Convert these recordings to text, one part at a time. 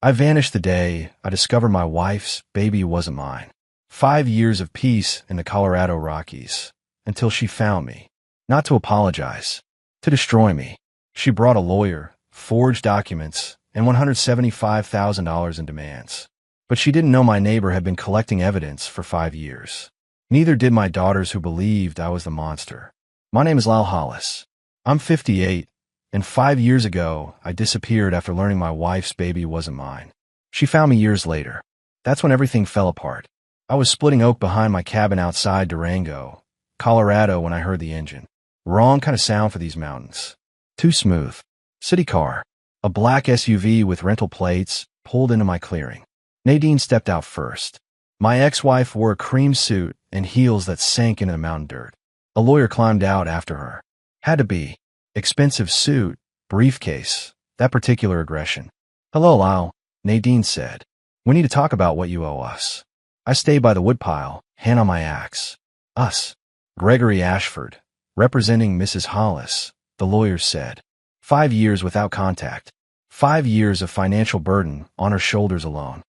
I vanished the day I discovered my wife's baby wasn't mine. 5 years of peace in the Colorado Rockies, until she found me. Not to apologize, to destroy me. She brought a lawyer, forged documents, and $175,000 in demands. But she didn't know my neighbor had been collecting evidence for 5 years. Neither did my daughters, who believed I was the monster. My name is Lyle Hollis. I'm 58, and 5 years ago, I disappeared after learning my wife's baby wasn't mine. She found me years later. That's when everything fell apart. I was splitting oak behind my cabin outside Durango, Colorado, when I heard the engine. Wrong kind of sound for these mountains. Too smooth. City car. A black SUV with rental plates pulled into my clearing. Nadine stepped out first. My ex-wife wore a cream suit and heels that sank into the mountain dirt. A lawyer climbed out after her. Had to be. Expensive suit, briefcase, that particular aggression. "Hello, Lyle," Nadine said. "We need to talk about what you owe us." I stayed by the woodpile, hand on my axe. Us. Gregory Ashford, representing Mrs. Hollis, the lawyer said. 5 years without contact. 5 years of financial burden on her shoulders alone.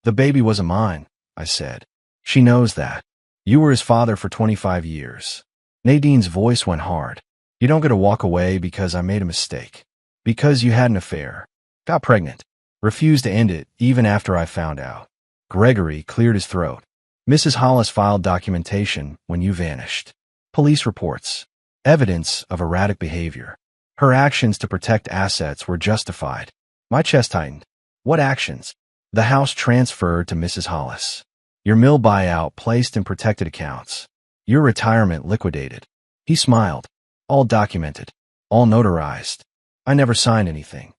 "The baby wasn't mine," I said. "She knows that. You were his father for 25 years. Nadine's voice went hard. "You don't get to walk away because I made a mistake. Because you had an affair. Got pregnant. Refused to end it even after I found out." Gregory cleared his throat. "Mrs. Hollis filed documentation when you vanished. Police reports. Evidence of erratic behavior. Her actions to protect assets were justified." My chest tightened. "What actions?" "The house transferred to Mrs. Hollis. Your mill buyout placed in protected accounts. Your retirement liquidated." He smiled. "All documented. All notarized. I never signed anything.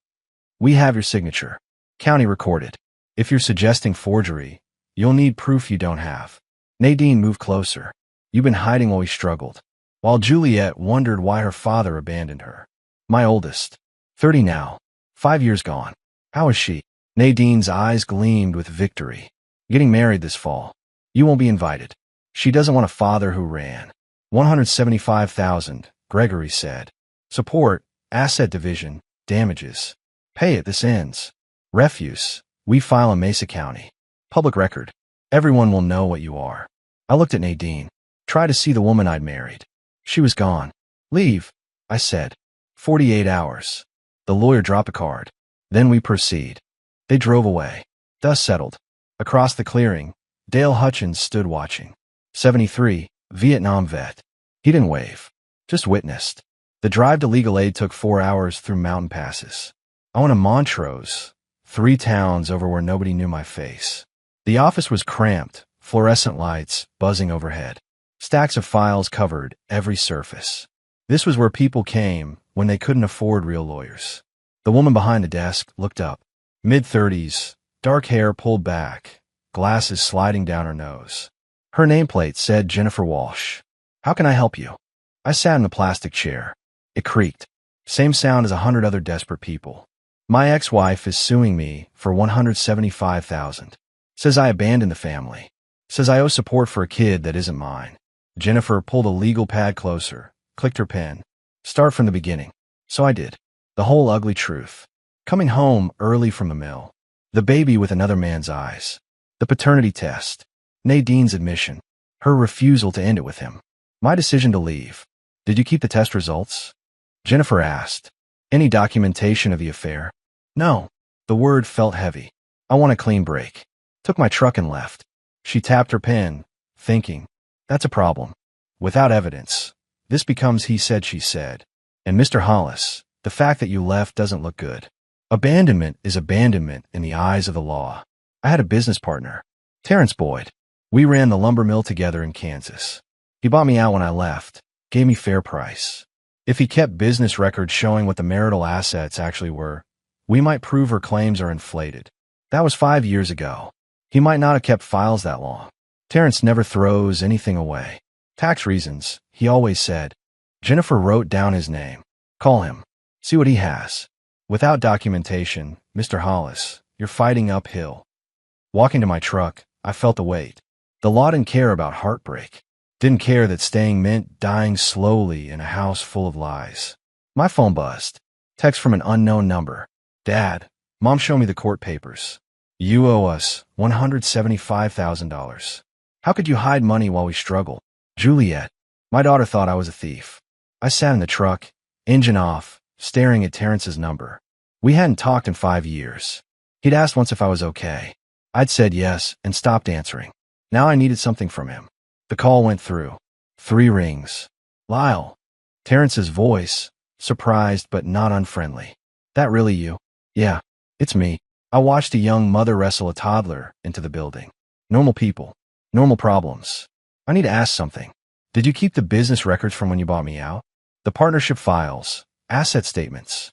We have your signature. County recorded. If you're suggesting forgery, you'll need proof you don't have." Nadine moved closer. "You've been hiding while we struggled. While Juliet wondered why her father abandoned her. My oldest. 30 now. 5 years gone. How is she?" Nadine's eyes gleamed with victory. "Getting married this fall. You won't be invited. She doesn't want a father who ran." $175,000, Gregory said. "Support, asset division, damages. Pay it, this ends. Refuse. We file in Mesa County. Public record. Everyone will know what you are." I looked at Nadine. Tried to see the woman I'd married. She was gone. "Leave," I said. 48 hours. The lawyer dropped a card. "Then we proceed." They drove away. Dust settled. Across the clearing, Dale Hutchins stood watching. 73, Vietnam vet. He didn't wave. Just witnessed. The drive to legal aid took 4 hours through mountain passes. I went to Montrose, 3 towns over where nobody knew my face. The office was cramped, fluorescent lights buzzing overhead. Stacks of files covered every surface. This was where people came when they couldn't afford real lawyers. The woman behind the desk looked up. Mid-30s, dark hair pulled back, glasses sliding down her nose. Her nameplate said Jennifer Walsh. "How can I help you?" I sat in the plastic chair. It creaked. Same sound as 100 other desperate people. "My ex-wife is suing me for $175,000. Says I abandoned the family. Says I owe support for a kid that isn't mine." Jennifer pulled a legal pad closer, clicked her pen. "Start from the beginning." So I did. The whole ugly truth. Coming home early from the mill. The baby with another man's eyes. The paternity test. Nadine's admission. Her refusal to end it with him. My decision to leave. "Did you keep the test results?" Jennifer asked. "Any documentation of the affair?" "No." The word felt heavy. "I want a clean break." Took my truck and left. She tapped her pen, thinking. That's a problem. Without evidence, this becomes he said, she said. And Mr. Hollis, the fact that you left doesn't look good. Abandonment is abandonment in the eyes of the law. I had a business partner, Terrence Boyd. We ran the lumber mill together in Kansas. He bought me out when I left, gave me fair price. If he kept business records showing what the marital assets actually were, we might prove her claims are inflated. That was 5 years ago. He might not have kept files that long. Terrence never throws anything away. Tax reasons, he always said. Jennifer wrote down his name. Call him. See what he has. Without documentation, Mr. Hollis, you're fighting uphill. Walking to my truck, I felt the weight. The law didn't care about heartbreak. Didn't care that staying meant dying slowly in a house full of lies. My phone buzzed. Text from an unknown number. Dad, Mom, show me the court papers. You owe us $175,000. How could you hide money while we struggle? Juliet. My daughter thought I was a thief. I sat in the truck, engine off, staring at Terrence's number. We hadn't talked in 5 years. He'd asked once if I was okay. I'd said yes and stopped answering. Now I needed something from him. The call went through. 3 rings. Lyle. Terrence's voice, surprised but not unfriendly. That really you? Yeah, it's me. I watched a young mother wrestle a toddler into the building. Normal people. Normal problems. I need to ask something. Did you keep the business records from when you bought me out? The partnership files, asset statements.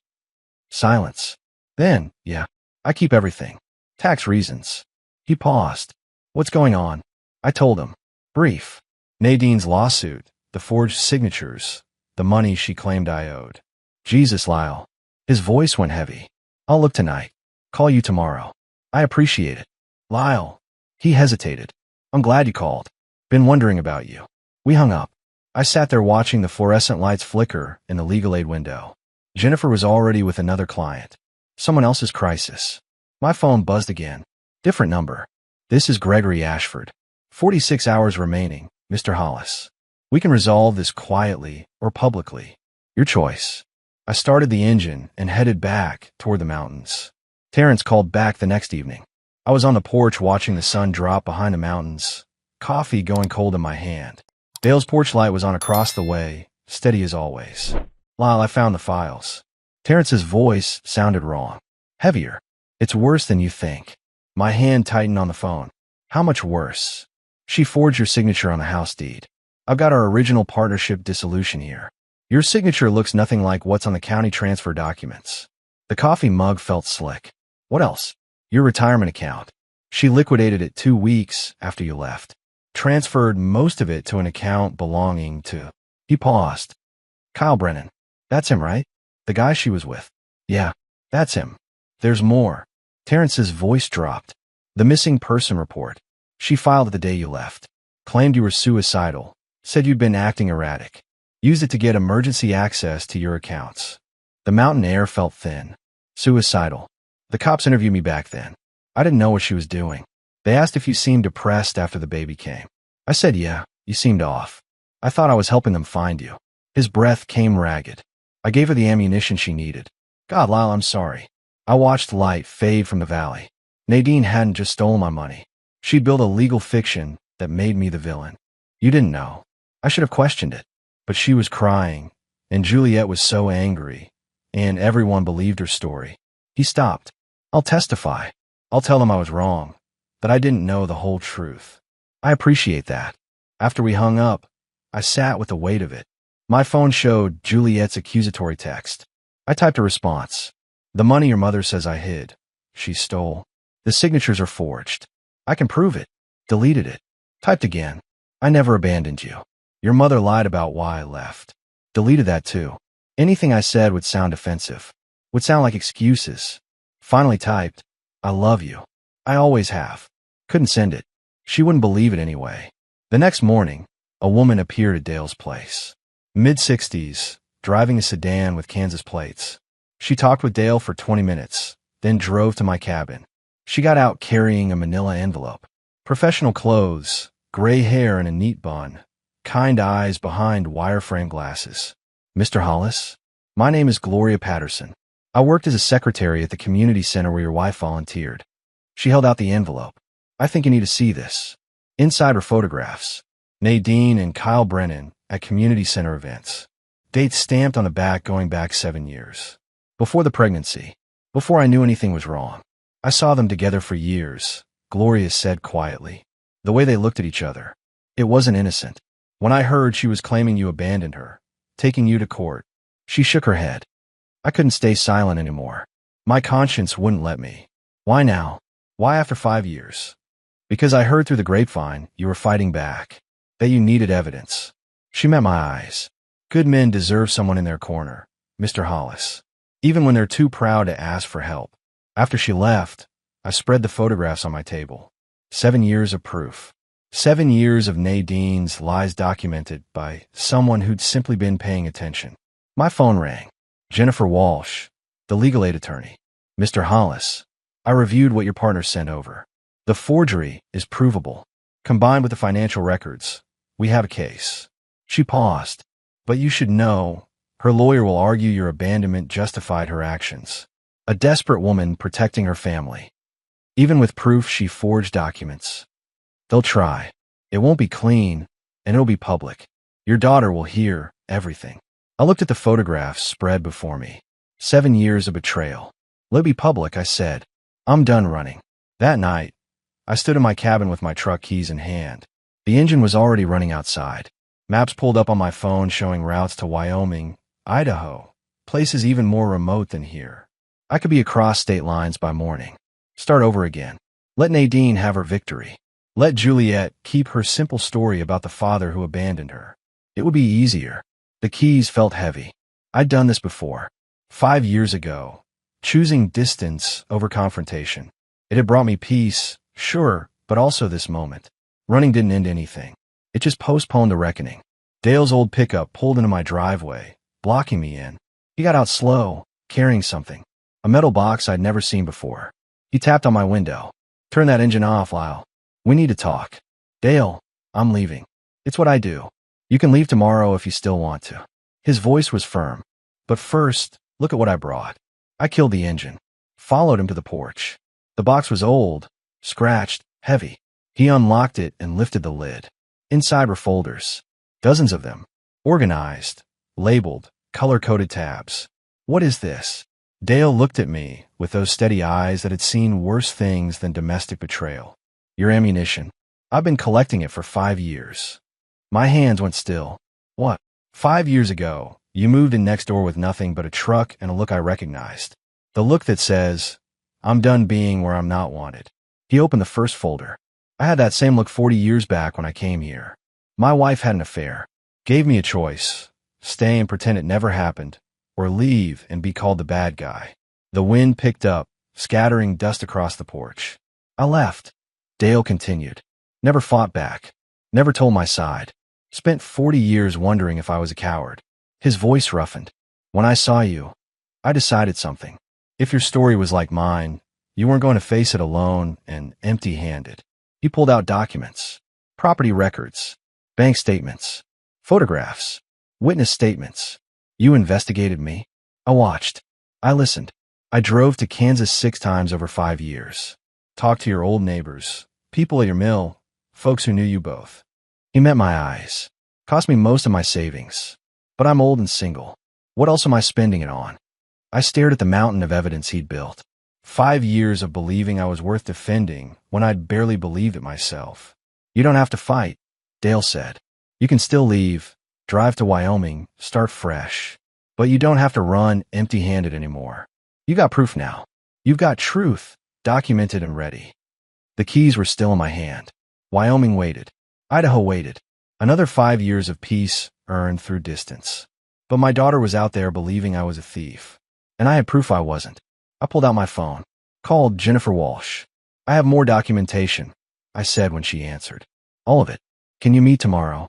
Silence. Then, yeah, I keep everything. Tax reasons. He paused. What's going on? I told him. Brief. Nadine's lawsuit, the forged signatures, the money she claimed I owed. Jesus, Lyle. His voice went heavy. I'll look tonight. Call you tomorrow. I appreciate it. Lyle. He hesitated. I'm glad you called. Been wondering about you. We hung up. I sat there watching the fluorescent lights flicker in the legal aid window. Jennifer was already with another client. Someone else's crisis. My phone buzzed again. Different number. This is Gregory Ashford. 46 hours remaining, Mr. Hollis. We can resolve this quietly or publicly. Your choice. I started the engine and headed back toward the mountains. Terrence called back the next evening. I was on the porch watching the sun drop behind the mountains, coffee going cold in my hand. Dale's porch light was on across the way, steady as always. Lyle, I found the files. Terrence's voice sounded wrong. Heavier. It's worse than you think. My hand tightened on the phone. How much worse? She forged your signature on the house deed. I've got our original partnership dissolution here. Your signature looks nothing like what's on the county transfer documents. The coffee mug felt slick. What else? Your retirement account. She liquidated it 2 weeks after you left. Transferred most of it to an account belonging to... He paused. Kyle Brennan. That's him, right? The guy she was with. Yeah, that's him. There's more. Terrence's voice dropped. The missing person report. She filed it the day you left. Claimed you were suicidal. Said you'd been acting erratic. Used it to get emergency access to your accounts. The mountain air felt thin. Suicidal. The cops interviewed me back then. I didn't know what she was doing. They asked if you seemed depressed after the baby came. I said, yeah, you seemed off. I thought I was helping them find you. His breath came ragged. I gave her the ammunition she needed. God, Lyle, I'm sorry. I watched light fade from the valley. Nadine hadn't just stolen my money. She'd built a legal fiction that made me the villain. You didn't know. I should have questioned it. But she was crying, and Juliet was so angry, and everyone believed her story. He stopped. I'll testify. I'll tell them I was wrong, that I didn't know the whole truth. I appreciate that. After we hung up, I sat with the weight of it. My phone showed Juliet's accusatory text. I typed a response. The money your mother says I hid, she stole. The signatures are forged. I can prove it. Deleted it. Typed again. I never abandoned you. Your mother lied about why I left. Deleted that too. Anything I said would sound offensive. Would sound like excuses. Finally typed, I love you. I always have. Couldn't send it. She wouldn't believe it anyway. The next morning, a woman appeared at Dale's place. Mid-60s, driving a sedan with Kansas plates. She talked with Dale for 20 minutes, then drove to my cabin. She got out carrying a manila envelope. Professional clothes, gray hair and a neat bun. Kind eyes behind wireframe glasses. Mr. Hollis? My name is Gloria Patterson. I worked as a secretary at the community center where your wife volunteered. She held out the envelope. I think you need to see this. Inside were photographs. Nadine and Kyle Brennan at community center events. Dates stamped on the back going back 7 years. Before the pregnancy. Before I knew anything was wrong. I saw them together for years, Gloria said quietly. The way they looked at each other. It wasn't innocent. When I heard she was claiming you abandoned her, taking you to court, she shook her head. I couldn't stay silent anymore. My conscience wouldn't let me. Why now? Why after 5 years? Because I heard through the grapevine you were fighting back, that you needed evidence. She met my eyes. Good men deserve someone in their corner, Mr. Hollis, even when they're too proud to ask for help. After she left, I spread the photographs on my table. 7 years of proof. 7 years of Nadine's lies documented by someone who'd simply been paying attention. My phone rang. Jennifer Walsh, the legal aid attorney. Mr. Hollis, I reviewed what your partner sent over. The forgery is provable. Combined with the financial records, we have a case. She paused. But you should know, her lawyer will argue your abandonment justified her actions. A desperate woman protecting her family. Even with proof she forged documents. They'll try. It won't be clean, and it'll be public. Your daughter will hear everything. I looked at the photographs spread before me. 7 years of betrayal. Let it be public, I said. I'm done running. That night, I stood in my cabin with my truck keys in hand. The engine was already running outside. Maps pulled up on my phone showing routes to Wyoming, Idaho, places even more remote than here. I could be across state lines by morning. Start over again. Let Nadine have her victory. Let Juliet keep her simple story about the father who abandoned her. It would be easier. The keys felt heavy. I'd done this before. 5 years ago. Choosing distance over confrontation. It had brought me peace, sure, but also this moment. Running didn't end anything. It just postponed the reckoning. Dale's old pickup pulled into my driveway, blocking me in. He got out slow, carrying something. A metal box I'd never seen before. He tapped on my window. Turn that engine off, Lyle. We need to talk. Dale, I'm leaving. It's what I do. You can leave tomorrow if you still want to. His voice was firm. But first, look at what I brought. I killed the engine. Followed him to the porch. The box was old, scratched, heavy. He unlocked it and lifted the lid. Inside were folders. Dozens of them. Organized, labeled, color-coded tabs. What is this? Dale looked at me with those steady eyes that had seen worse things than domestic betrayal. Your ammunition. I've been collecting it for 5 years. My hands went still. What? 5 years ago, you moved in next door with nothing but a truck and a look I recognized. The look that says, I'm done being where I'm not wanted. He opened the first folder. I had that same look 40 years back when I came here. My wife had an affair. Gave me a choice. Stay and pretend it never happened, or leave and be called the bad guy. The wind picked up, scattering dust across the porch. I left. Dale continued. Never fought back. Never told my side. Spent 40 years wondering if I was a coward. His voice roughened. When I saw you, I decided something. If your story was like mine, you weren't going to face it alone and empty-handed. He pulled out documents, property records, bank statements, photographs, witness statements. You investigated me. I watched. I listened. I drove to Kansas 6 times over 5 years. Talked to your old neighbors, people at your mill, folks who knew you both. He met my eyes. Cost me most of my savings. But I'm old and single. What else am I spending it on? I stared at the mountain of evidence he'd built. 5 years of believing I was worth defending when I'd barely believed it myself. You don't have to fight, Dale said. You can still leave, drive to Wyoming, start fresh. But you don't have to run empty-handed anymore. You got proof now. You've got truth, documented and ready. The keys were still in my hand. Wyoming waited. Idaho waited. Another 5 years of peace earned through distance. But my daughter was out there believing I was a thief. And I had proof I wasn't. I pulled out my phone. Called Jennifer Walsh. I have more documentation, I said when she answered. All of it. Can you meet tomorrow?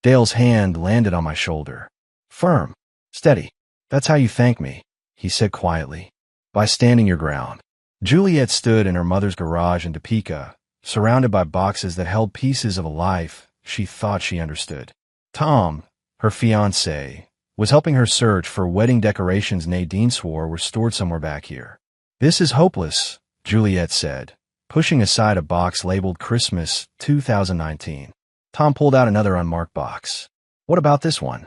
Dale's hand landed on my shoulder. Firm. Steady. That's how you thank me, he said quietly. By standing your ground. Juliet stood in her mother's garage in Topeka, surrounded by boxes that held pieces of a life she thought she understood. Tom, her fiancé, was helping her search for wedding decorations Nadine swore were stored somewhere back here. This is hopeless, Juliet said, pushing aside a box labeled Christmas 2019. Tom pulled out another unmarked box. What about this one?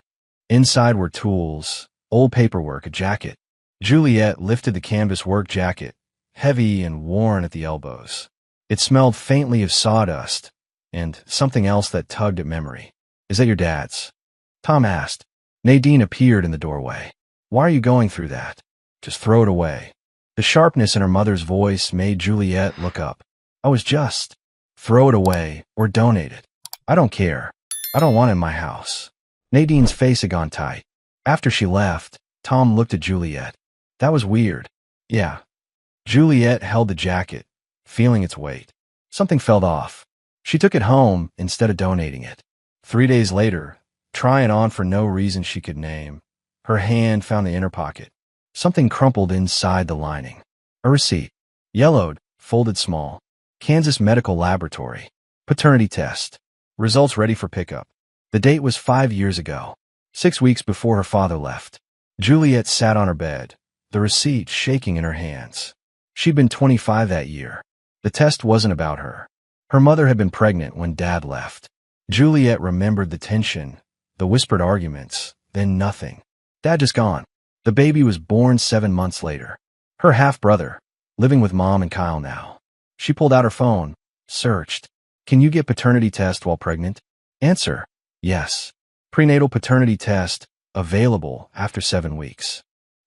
Inside were tools, old paperwork, a jacket. Juliet lifted the canvas work jacket, heavy and worn at the elbows. It smelled faintly of sawdust and something else that tugged at memory. Is that your dad's? Tom asked. Nadine appeared in the doorway. Why are you going through that? Just throw it away. The sharpness in her mother's voice made Juliet look up. I was just. Throw it away or donate it. I don't care. I don't want it in my house. Nadine's face had gone tight. After she left, Tom looked at Juliet. That was weird. Yeah. Juliet held the jacket, feeling its weight. Something fell off. She took it home instead of donating it. 3 days later, trying on for no reason she could name, her hand found the inner pocket. Something crumpled inside the lining. A receipt. Yellowed, folded small. Kansas Medical Laboratory. Paternity test. Results ready for pickup. The date was 5 years ago, 6 weeks before her father left. Juliet sat on her bed, the receipt shaking in her hands. She'd been 25 that year. The test wasn't about her. Her mother had been pregnant when Dad left. Juliet remembered the tension, the whispered arguments, then nothing. Dad just gone. The baby was born 7 months later. Her half-brother, living with Mom and Kyle now. She pulled out her phone, searched. Can you get paternity test while pregnant? Answer: yes. Prenatal paternity test, available after 7 weeks.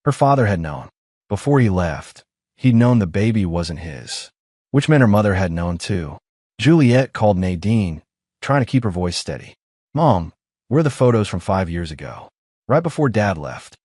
Her father had known. Before he left, he'd known the baby wasn't his. Which meant her mother had known too. Juliet called Nadine, trying to keep her voice steady. Mom, where are the photos from 5 years ago? Right before Dad left.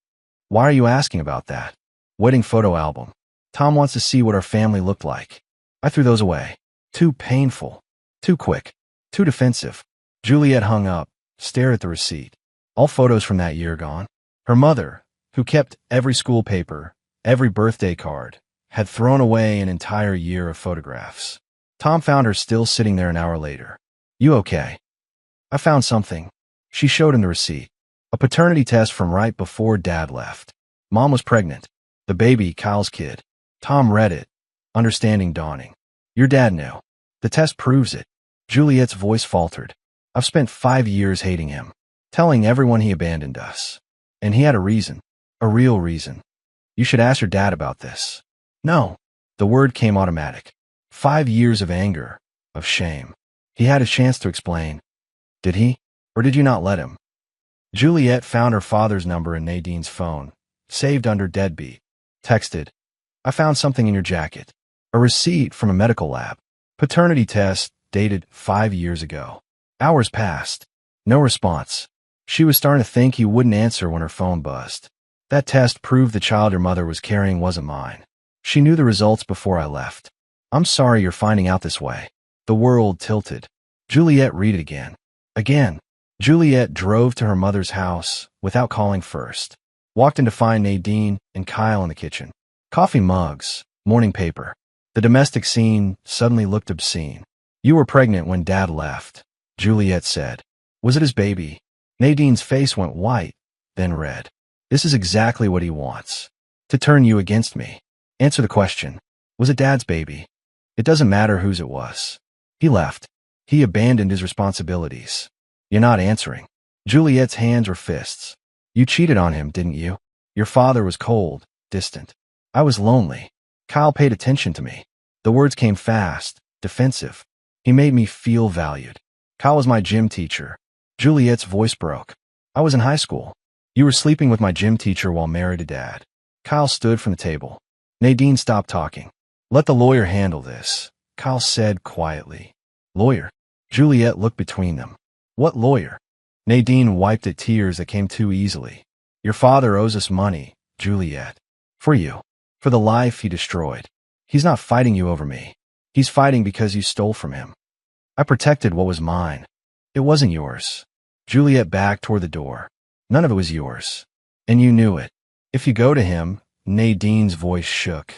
Why are you asking about that? Wedding photo album. Tom wants to see what our family looked like. I threw those away. Too painful. Too quick. Too defensive. Juliet hung up, stared at the receipt. All photos from that year gone. Her mother, who kept every school paper, every birthday card, had thrown away an entire year of photographs. Tom found her still sitting there an hour later. You okay? I found something. She showed him the receipt. A paternity test from right before Dad left. Mom was pregnant. The baby, Kyle's kid. Tom read it, understanding dawning. Your dad knew. The test proves it. Juliet's voice faltered. I've spent 5 years hating him, telling everyone he abandoned us. And he had a reason. A real reason. You should ask your dad about this. No. The word came automatic. 5 years of anger, of shame. He had a chance to explain. Did he? Or did you not let him? Juliet found her father's number in Nadine's phone, saved under deadbeat. Texted. I found something in your jacket. A receipt from a medical lab. Paternity test, dated 5 years ago. Hours passed. No response. She was starting to think he wouldn't answer when her phone buzzed. That test proved the child her mother was carrying wasn't mine. She knew the results before I left. I'm sorry you're finding out this way. The world tilted. Juliet read it again. Again. Juliet drove to her mother's house without calling first. Walked in to find Nadine and Kyle in the kitchen. Coffee mugs, morning paper. The domestic scene suddenly looked obscene. You were pregnant when Dad left, Juliet said. Was it his baby? Nadine's face went white, then red. This is exactly what he wants. To turn you against me. Answer the question. Was it Dad's baby? It doesn't matter whose it was. He left. He abandoned his responsibilities. You're not answering. Juliet's hands were fists. You cheated on him, didn't you? Your father was cold, distant. I was lonely. Kyle paid attention to me. The words came fast, defensive. He made me feel valued. Kyle was my gym teacher. Juliet's voice broke. I was in high school. You were sleeping with my gym teacher while married to Dad. Kyle stood from the table. Nadine stopped talking. Let the lawyer handle this, Kyle said quietly. Lawyer? Juliet looked between them. What lawyer? Nadine wiped at tears that came too easily. Your father owes us money, Juliet. For you. For the life he destroyed. He's not fighting you over me. He's fighting because you stole from him. I protected what was mine. It wasn't yours. Juliet backed toward the door. None of it was yours. And you knew it. If you go to him, Nadine's voice shook.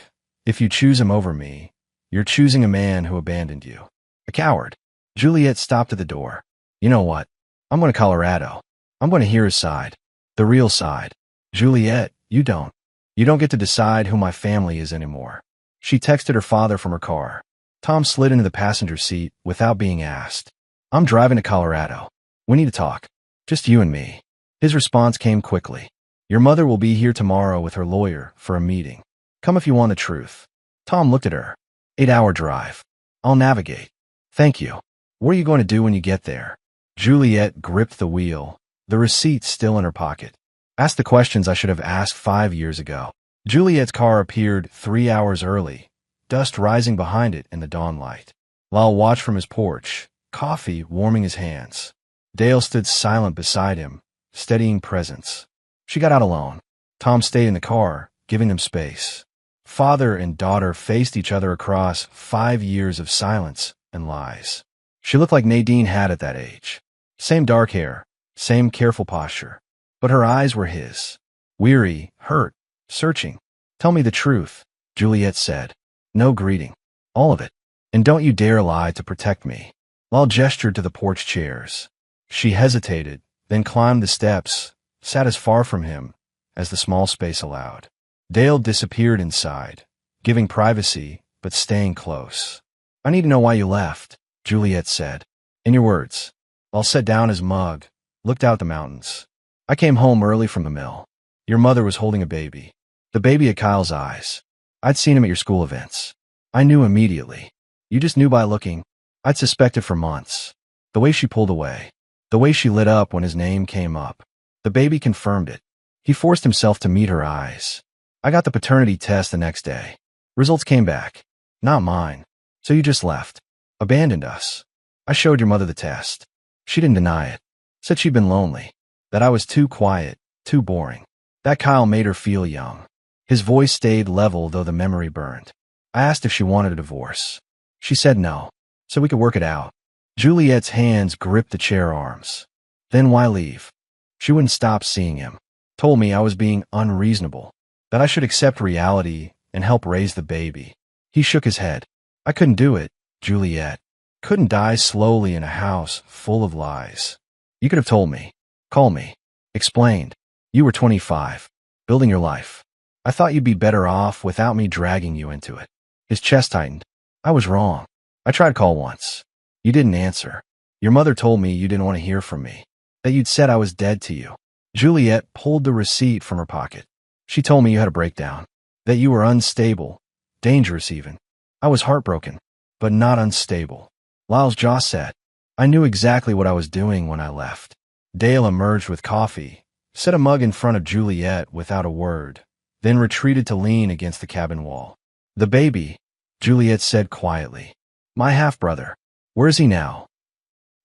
If you choose him over me, you're choosing a man who abandoned you. A coward. Juliet stopped at the door. You know what? I'm going to Colorado. I'm going to hear his side. The real side. Juliet, you don't. You don't get to decide who my family is anymore. She texted her father from her car. Tom slid into the passenger seat without being asked. I'm driving to Colorado. We need to talk. Just you and me. His response came quickly. Your mother will be here tomorrow with her lawyer for a meeting. Come if you want the truth. Tom looked at her. 8-hour drive. I'll navigate. Thank you. What are you going to do when you get there? Juliet gripped the wheel, the receipt still in her pocket. Ask the questions I should have asked 5 years ago. Juliet's car appeared 3 hours early, dust rising behind it in the dawn light. Lyle watched from his porch, coffee warming his hands. Dale stood silent beside him, steadying presence. She got out alone. Tom stayed in the car, giving them space. Father and daughter faced each other across 5 years of silence and lies. She looked like Nadine had at that age. Same dark hair, same careful posture. But her eyes were his. Weary, hurt, searching. Tell me the truth. Juliet said. No greeting. All of it. And don't you dare lie to protect me. Lyle gestured to the porch chairs. She hesitated, then climbed the steps, sat as far from him as the small space allowed. Dale disappeared inside, giving privacy, but staying close. I need to know why you left, Juliet said. In your words. Lyle set down his mug, looked out the mountains. I came home early from the mill. Your mother was holding a baby. The baby at Kyle's eyes. I'd seen him at your school events. I knew immediately. You just knew by looking. I'd suspected for months. The way she pulled away. The way she lit up when his name came up. The baby confirmed it. He forced himself to meet her eyes. I got the paternity test the next day. Results came back. Not mine. So you just left. Abandoned us. I showed your mother the test. She didn't deny it. Said she'd been lonely. That I was too quiet, too boring. That Kyle made her feel young. His voice stayed level though the memory burned. I asked if she wanted a divorce. She said no. So we could work it out. Juliet's hands gripped the chair arms. Then why leave? She wouldn't stop seeing him. Told me I was being unreasonable. That I should accept reality and help raise the baby. He shook his head. I couldn't do it, Juliet. Couldn't die slowly in a house full of lies. You could have told me. Called me. Explained. You were 25. Building your life. I thought you'd be better off without me dragging you into it. His chest tightened. I was wrong. I tried to call once. You didn't answer. Your mother told me you didn't want to hear from me. That you'd said I was dead to you. Juliet pulled the receipt from her pocket. She told me you had a breakdown. That you were unstable. Dangerous even. I was heartbroken. But not unstable. Lyle's jaw set. I knew exactly what I was doing when I left. Dale emerged with coffee, set a mug in front of Juliet without a word, then retreated to lean against the cabin wall. The baby, Juliet said quietly. My half-brother. Where is he now?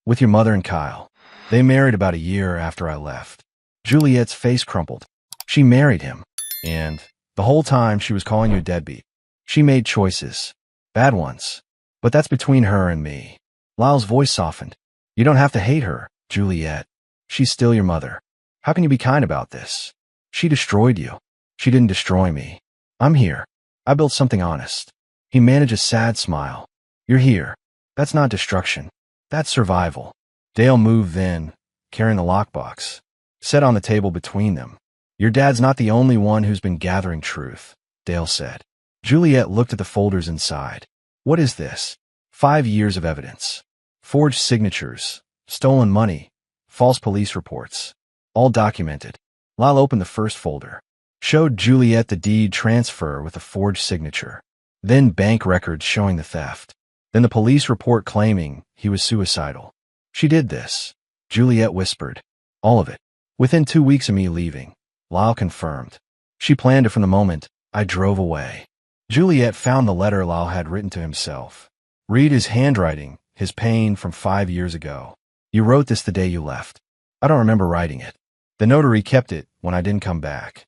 With your mother and Kyle. They married about a year after I left. Juliet's face crumpled. She married him. And the whole time she was calling you a deadbeat. She made choices. Bad ones. But that's between her and me. Lyle's voice softened. You don't have to hate her, Juliet. She's still your mother. How can you be kind about this? She destroyed you. She didn't destroy me. I'm here. I built something honest. He managed a sad smile. You're here. That's not destruction. That's survival. Dale moved then, carrying the lockbox. Set on the table between them. Your dad's not the only one who's been gathering truth, Dale said. Juliet looked at the folders inside. What is this? 5 years of evidence. Forged signatures. Stolen money. False police reports. All documented. Lyle opened the first folder. Showed Juliet the deed transfer with a forged signature. Then bank records showing the theft. Then the police report claiming he was suicidal. She did this. Juliet whispered. All of it. Within 2 weeks of me leaving. Lyle confirmed. She planned it from the moment I drove away. Juliet found the letter Lyle had written to himself. Read his handwriting, his pain from 5 years ago. You wrote this the day you left. I don't remember writing it. The notary kept it when I didn't come back.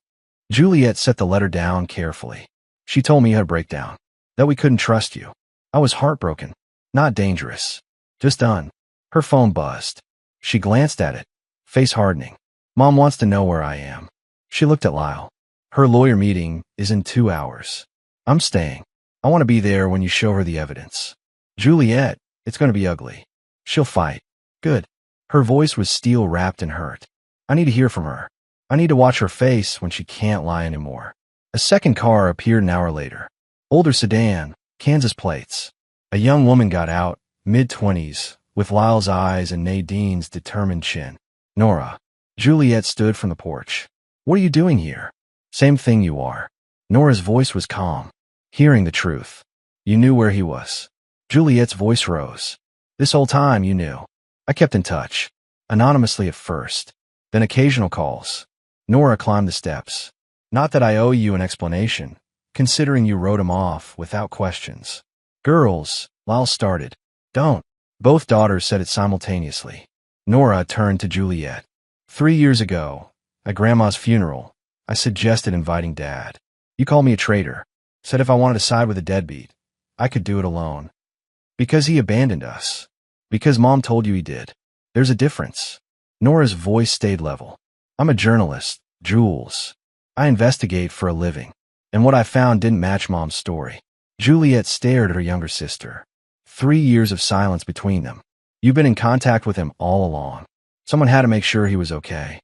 Juliet set the letter down carefully. She told me you had a breakdown. That we couldn't trust you. I was heartbroken. Not dangerous. Just done. Her phone buzzed. She glanced at it. Face hardening. Mom wants to know where I am. She looked at Lyle. Her lawyer meeting is in 2 hours. I'm staying. I want to be there when you show her the evidence. Juliet, it's going to be ugly. She'll fight. Good. Her voice was steel-wrapped and hurt. I need to hear from her. I need to watch her face when she can't lie anymore. A second car appeared an hour later. Older sedan, Kansas plates. A young woman got out, mid-20s, with Lyle's eyes and Nadine's determined chin. Nora. Juliet stood from the porch. What are you doing here? Same thing you are. Nora's voice was calm. Hearing the truth. You knew where he was. Juliet's voice rose. This whole time you knew. I kept in touch. Anonymously at first. Then occasional calls. Nora climbed the steps. Not that I owe you an explanation, considering you wrote him off without questions. Girls, Lyle started. Don't. Both daughters said it simultaneously. Nora turned to Juliet. 3 years ago, at Grandma's funeral, I suggested inviting Dad. You called me a traitor. Said if I wanted to side with a deadbeat, I could do it alone. Because he abandoned us. Because Mom told you he did. There's a difference. Nora's voice stayed level. I'm a journalist, Jules. I investigate for a living. And what I found didn't match Mom's story. Juliet stared at her younger sister. 3 years of silence between them. You've been in contact with him all along. Someone had to make sure he was okay.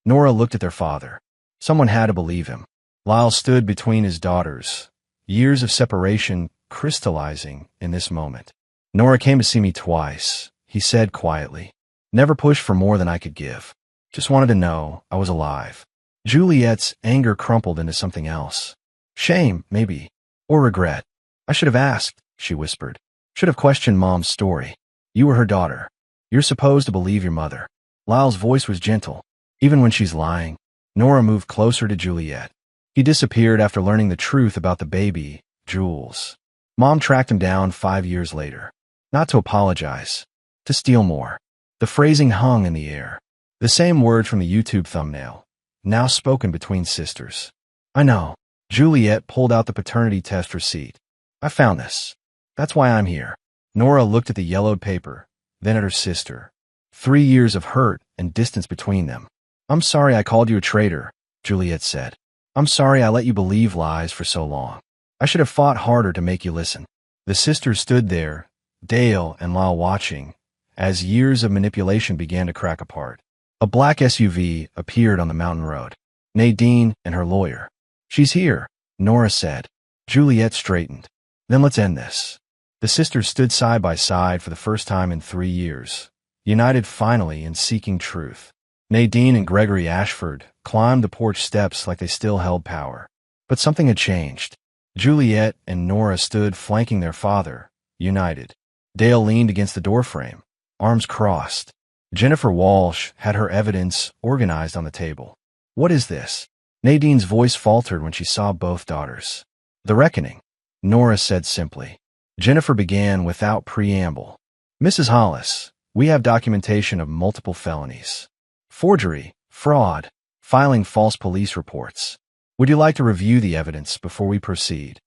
Nora looked at their father. Someone had to believe him. Lyle stood between his daughters. Years of separation crystallizing in this moment. Nora came to see me twice, he said quietly. Never pushed for more than I could give. Just wanted to know I was alive. Juliet's anger crumpled into something else. Shame, maybe. Or regret. I should have asked, she whispered. Should have questioned Mom's story. You were her daughter. You're supposed to believe your mother. Lyle's voice was gentle. Even when she's lying. Nora moved closer to Juliet. He disappeared after learning the truth about the baby, Jules. Mom tracked him down 5 years later. Not to apologize. To steal more. The phrasing hung in the air. The same word from the YouTube thumbnail. Now spoken between sisters. I know. Juliet pulled out the paternity test receipt. I found this. That's why I'm here. Nora looked at the yellowed paper, then at her sister. 3 years of hurt and distance between them. I'm sorry I called you a traitor, Juliet said. I'm sorry I let you believe lies for so long. I should have fought harder to make you listen. The sisters stood there, Dale and Lyle watching, as years of manipulation began to crack apart. A black SUV appeared on the mountain road. Nadine and her lawyer. She's here, Nora said. Juliet straightened. Then let's end this. The sisters stood side by side for the first time in 3 years, united finally in seeking truth. Nadine and Gregory Ashford climbed the porch steps like they still held power. But something had changed. Juliet and Nora stood flanking their father, united. Dale leaned against the doorframe, arms crossed. Jennifer Walsh had her evidence organized on the table. What is this? Nadine's voice faltered when she saw both daughters. The reckoning, Nora said simply. Jennifer began without preamble. Mrs. Hollis, we have documentation of multiple felonies. Forgery, fraud, filing false police reports. Would you like to review the evidence before we proceed?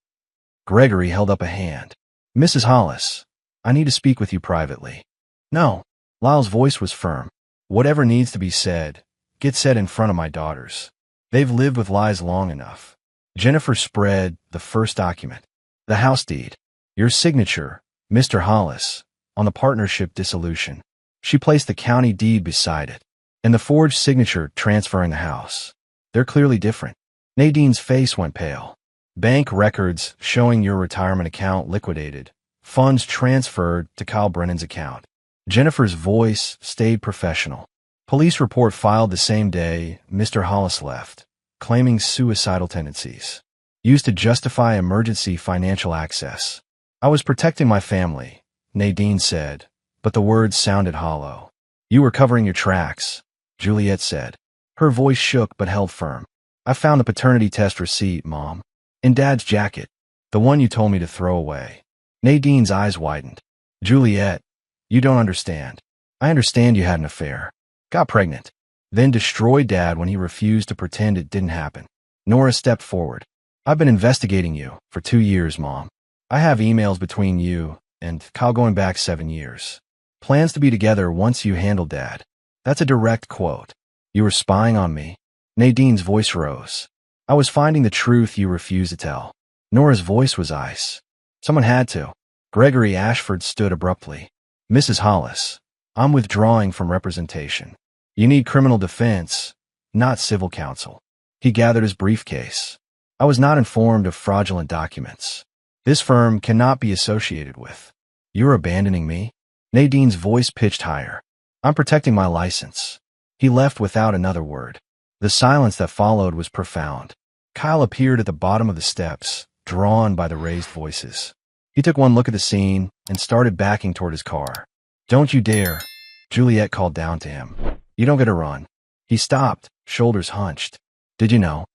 Gregory held up a hand. Mrs. Hollis, I need to speak with you privately. No. Lyle's voice was firm. Whatever needs to be said, get said in front of my daughters. They've lived with lies long enough. Jennifer spread the first document. The house deed. Your signature, Mr. Hollis, on the partnership dissolution. She placed the county deed beside it, and the forged signature transferring the house. They're clearly different. Nadine's face went pale. Bank records showing your retirement account liquidated. Funds transferred to Kyle Brennan's account. Jennifer's voice stayed professional. Police report filed the same day Mr. Hollis left, claiming suicidal tendencies. Used to justify emergency financial access. I was protecting my family, Nadine said, but the words sounded hollow. You were covering your tracks, Juliet said. Her voice shook but held firm. I found the paternity test receipt, Mom. In Dad's jacket. The one you told me to throw away. Nadine's eyes widened. Juliet, you don't understand. I understand you had an affair. Got pregnant. Then destroyed Dad when he refused to pretend it didn't happen. Nora stepped forward. I've been investigating you for 2 years, Mom. I have emails between you and Kyle going back 7 years. Plans to be together once you handled Dad. That's a direct quote. You were spying on me. Nadine's voice rose. I was finding the truth you refused to tell. Nora's voice was ice. Someone had to. Gregory Ashford stood abruptly. Mrs. Hollis, I'm withdrawing from representation. You need criminal defense, not civil counsel. He gathered his briefcase. I was not informed of fraudulent documents. This firm cannot be associated with. You're abandoning me? Nadine's voice pitched higher. I'm protecting my license. He left without another word. The silence that followed was profound. Kyle appeared at the bottom of the steps, drawn by the raised voices. He took one look at the scene and started backing toward his car. Don't you dare, Juliet called down to him. You don't get to run. He stopped, shoulders hunched. Did you know?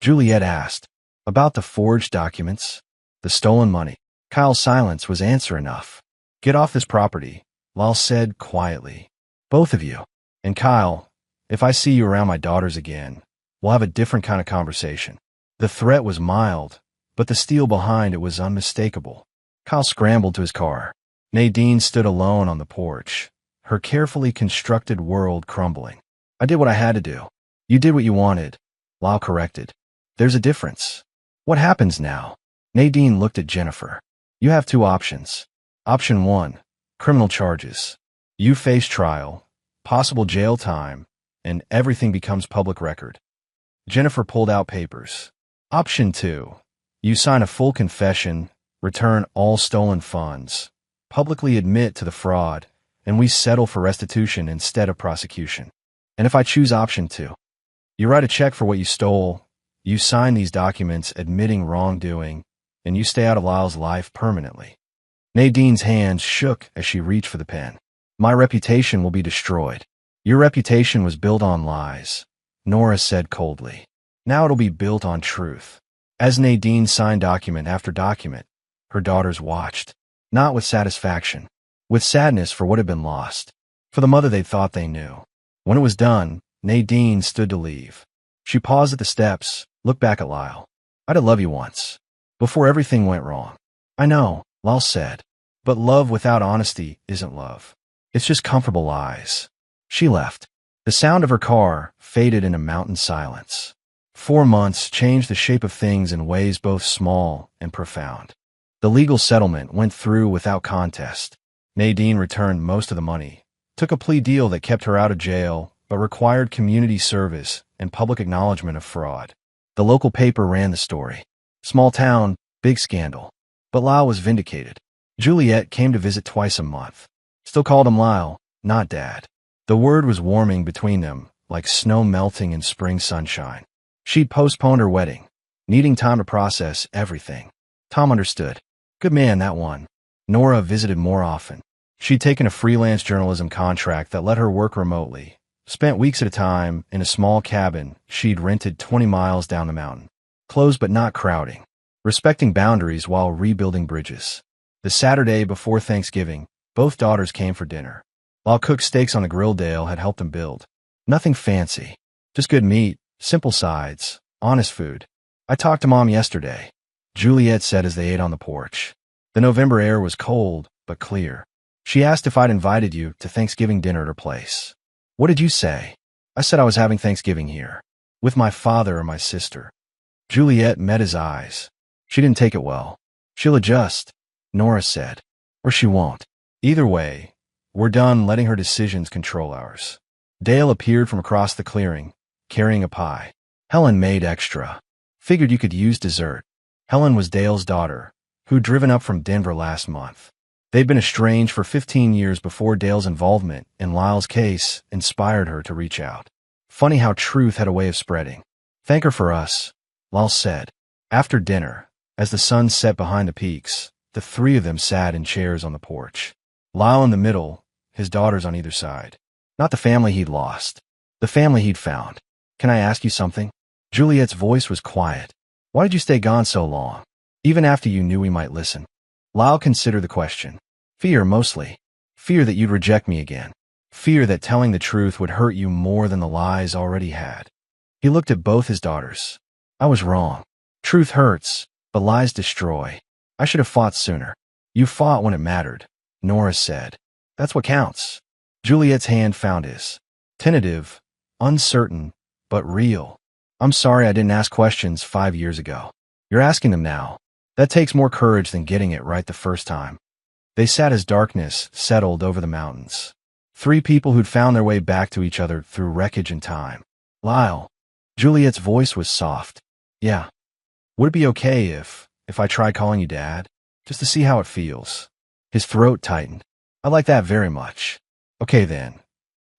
Juliet asked. About the forged documents? The stolen money. Kyle's silence was answer enough. Get off this property, Lyle said quietly. Both of you. And Kyle, if I see you around my daughters again, we'll have a different kind of conversation. The threat was mild, but the steel behind it was unmistakable. Kyle scrambled to his car. Nadine stood alone on the porch, her carefully constructed world crumbling. I did what I had to do. You did what you wanted, Lyle corrected. There's a difference. What happens now? Nadine looked at Jennifer. You have two options. Option 1, criminal charges. You face trial, possible jail time, and everything becomes public record. Jennifer pulled out papers. Option 2, you sign a full confession, return all stolen funds, publicly admit to the fraud, and we settle for restitution instead of prosecution. And if I choose option 2, you write a check for what you stole, you sign these documents admitting wrongdoing, and you stay out of Lyle's life permanently. Nadine's hands shook as she reached for the pen. My reputation will be destroyed. Your reputation was built on lies, Nora said coldly. Now it'll be built on truth. As Nadine signed document after document, her daughters watched, not with satisfaction, with sadness for what had been lost, for the mother they thought they knew. When it was done, Nadine stood to leave. She paused at the steps, looked back at Lyle. I'd have loved you once, before everything went wrong. I know, Lyle said, but love without honesty isn't love. It's just comfortable lies. She left. The sound of her car faded into mountain silence. 4 months changed the shape of things in ways both small and profound. The legal settlement went through without contest. Nadine returned most of the money, took a plea deal that kept her out of jail, but required community service and public acknowledgement of fraud. The local paper ran the story. Small town, big scandal. But Lyle was vindicated. Juliet came to visit twice a month. Still called him Lyle, not Dad. The word was warming between them, like snow melting in spring sunshine. She'd postponed her wedding, needing time to process everything. Tom understood. Good man, that one. Nora visited more often. She'd taken a freelance journalism contract that let her work remotely, spent weeks at a time in a small cabin she'd rented 20 miles down the mountain. Close but not crowding. Respecting boundaries while rebuilding bridges. The Saturday before Thanksgiving, both daughters came for dinner. While cooked steaks on the grill Dale had helped them build. Nothing fancy. Just good meat, simple sides, honest food. I talked to Mom yesterday, Juliet said as they ate on the porch. The November air was cold, but clear. She asked if I'd invited you to Thanksgiving dinner at her place. What did you say? I said I was having Thanksgiving here. With my father or my sister. Juliet met his eyes. She didn't take it well. She'll adjust, Nora said. Or she won't. Either way, we're done letting her decisions control ours. Dale appeared from across the clearing, carrying a pie. Helen made extra. Figured you could use dessert. Helen was Dale's daughter, who'd driven up from Denver last month. They'd been estranged for 15 years before Dale's involvement in Lyle's case inspired her to reach out. Funny how truth had a way of spreading. Thank her for us, Lyle said. After dinner, as the sun set behind the peaks, the three of them sat in chairs on the porch. Lyle in the middle, his daughters on either side. Not the family he'd lost. The family he'd found. Can I ask you something? Juliet's voice was quiet. Why did you stay gone so long? Even after you knew we might listen. Lyle considered the question. Fear, mostly. Fear that you'd reject me again. Fear that telling the truth would hurt you more than the lies already had. He looked at both his daughters. I was wrong. Truth hurts, but lies destroy. I should have fought sooner. You fought when it mattered, Nora said. That's what counts. Juliet's hand found his. Tentative, uncertain, but real. I'm sorry I didn't ask questions 5 years ago. You're asking them now. That takes more courage than getting it right the first time. They sat as darkness settled over the mountains. Three people who'd found their way back to each other through wreckage and time. Lyle. Juliet's voice was soft. Yeah. Would it be okay if I tried calling you Dad? Just to see how it feels. His throat tightened. I like that very much. Okay then.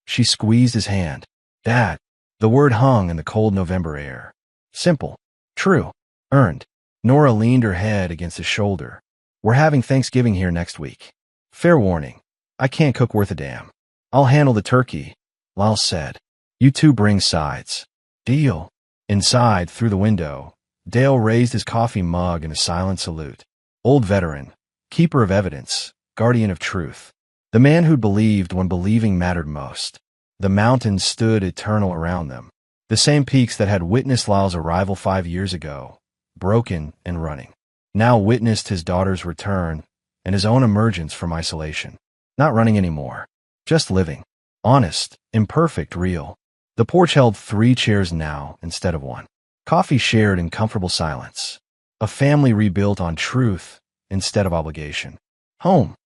She squeezed his hand. Dad. The word hung in the cold November air. Simple. True. Earned. Nora leaned her head against his shoulder. We're having Thanksgiving here next week. Fair warning. I can't cook worth a damn. I'll handle the turkey, Lyle said. You two bring sides. Deal. Inside, through the window, Dale raised his coffee mug in a silent salute. Old veteran, keeper of evidence, guardian of truth. The man who believed when believing mattered most. The mountains stood eternal around them. The same peaks that had witnessed Lyle's arrival 5 years ago, broken and running. Now witnessed his daughter's return and his own emergence from isolation. Not running anymore. Just living. Honest, imperfect, real. The porch held 3 chairs now instead of 1. Coffee shared in comfortable silence. A family rebuilt on truth instead of obligation. Home.